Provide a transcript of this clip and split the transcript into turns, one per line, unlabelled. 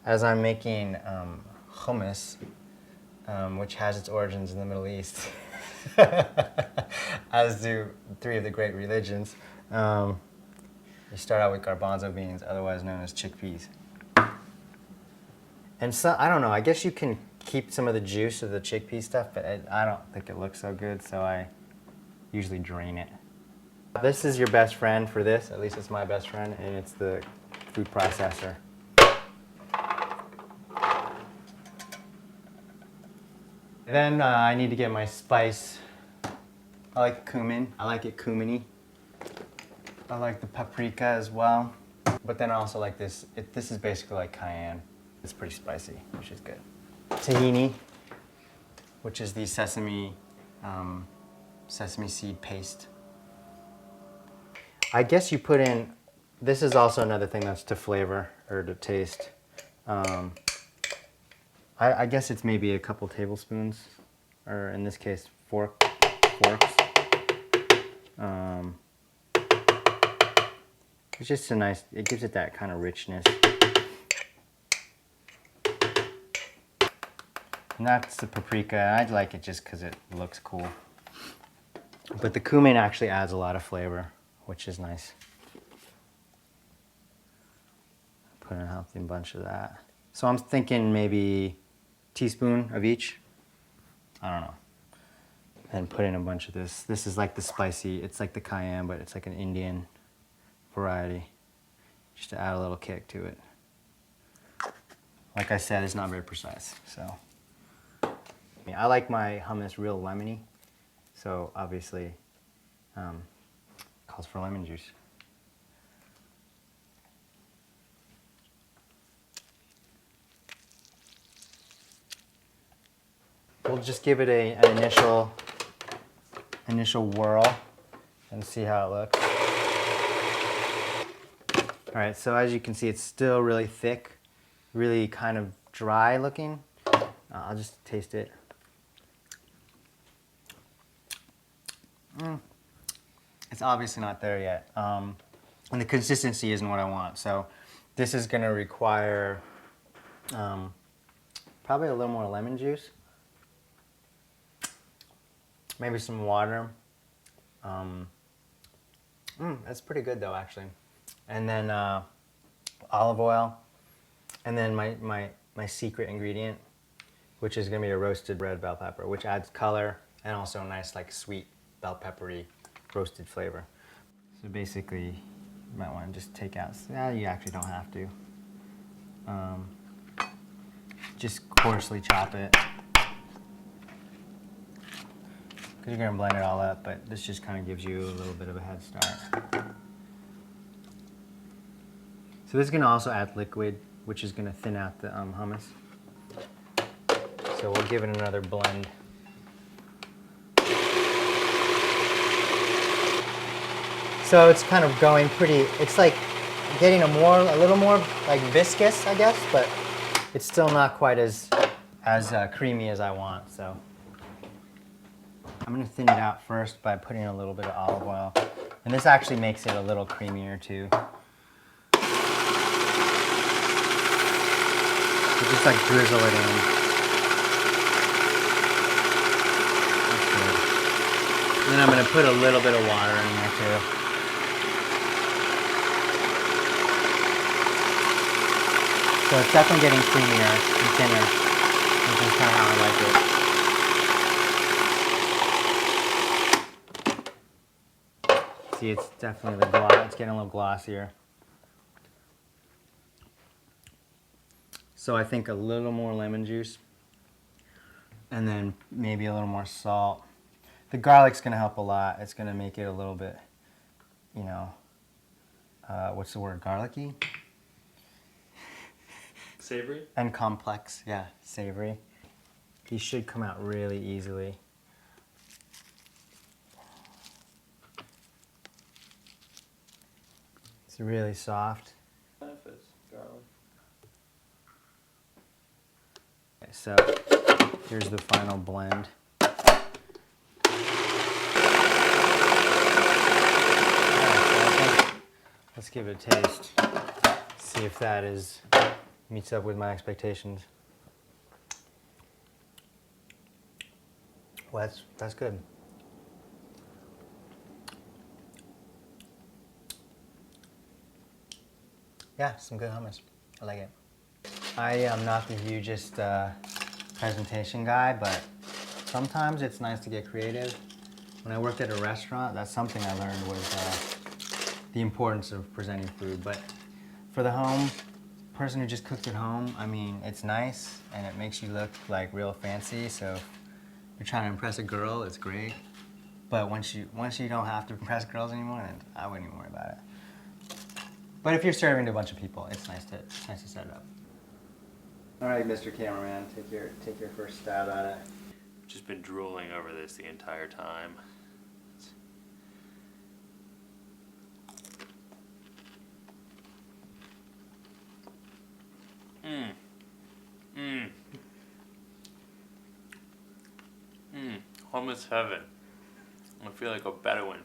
as I'm making hummus, which has its origins in the Middle East, as do three of the great religions, you start out with garbanzo beans, otherwise known as chickpeas. And so, I don't know, I guess you can keep some of the juice of the chickpea stuff, but I don't think it looks so good, so I usually drain it. This is your best friend for this, at least it's my best friend, and it's the food processor. Then I need to get my spice. I like cumin. I like it cuminy. I like the paprika as well. But then I also like this. This is basically like cayenne. It's pretty spicy, which is good. Tahini, which is the sesame seed paste. I guess you put in, this is also another thing that's to flavor or to taste. I guess it's maybe a couple tablespoons, or in this case, forks. It's just a nice, it gives it that kind of richness. And that's the paprika. I like it just because it looks cool. But the cumin actually adds a lot of flavor, which is nice. Put in a healthy bunch of that. So I'm thinking maybe teaspoon of each. I don't know. And put in a bunch of this. This is like the spicy, it's like the cayenne, but it's like an Indian variety. Just to add a little kick to it. Like I said, it's not very precise, so. I like my hummus real lemony, so obviously calls for lemon juice. We'll just give it an initial whirl and see how it looks. All right, so as you can see, it's still really thick, really kind of dry looking. I'll just taste it. It's obviously not there yet. And the consistency isn't what I want. So this is gonna require probably a little more lemon juice. Maybe some water. That's pretty good though, actually. And then olive oil. And then my secret ingredient, which is gonna be a roasted red bell pepper, which adds color and also a nice like sweet bell peppery roasted flavor. So basically, you might want to just take out, you actually don't have to. Just coarsely chop it. Because you're gonna blend it all up, but this just kind of gives you a little bit of a head start. So this is gonna also add liquid, which is gonna thin out the hummus. So we'll give it another blend. So it's kind of going pretty, it's like getting a little more like viscous, I guess, but it's still not quite as creamy as I want, so. I'm gonna thin it out first by putting a little bit of olive oil. And this actually makes it a little creamier too. So just like drizzle it in. That's good. And then I'm gonna put a little bit of water in there too. So it's definitely getting creamier and thinner, which is kind of how I like it. See, it's definitely the gloss. It's getting a little glossier. So I think a little more lemon juice, and then maybe a little more salt. The garlic's gonna help a lot. It's gonna make it a little bit, you know, what's the word? Garlicky?
Savory?
And complex, yeah, savory. These should come out really easily. It's really soft.
Benefits, garlic.
Okay, so here's the final blend. Let's give it a taste. See if that is Meets up with my expectations. Well, that's good. Yeah, some good hummus. I like it. I am not the hugest presentation guy, but sometimes it's nice to get creative. When I worked at a restaurant, that's something I learned was the importance of presenting food. But for the home person who just cooks at home, I mean, it's nice and it makes you look like real fancy. So if you're trying to impress a girl, it's great. But once you don't have to impress girls anymore, then I wouldn't even worry about it. But if you're serving to a bunch of people, it's nice to set it up. All right, Mr. Cameraman, take your first stab at it.
Just been drooling over this the entire time. Hummus heaven. I feel like a Bedouin.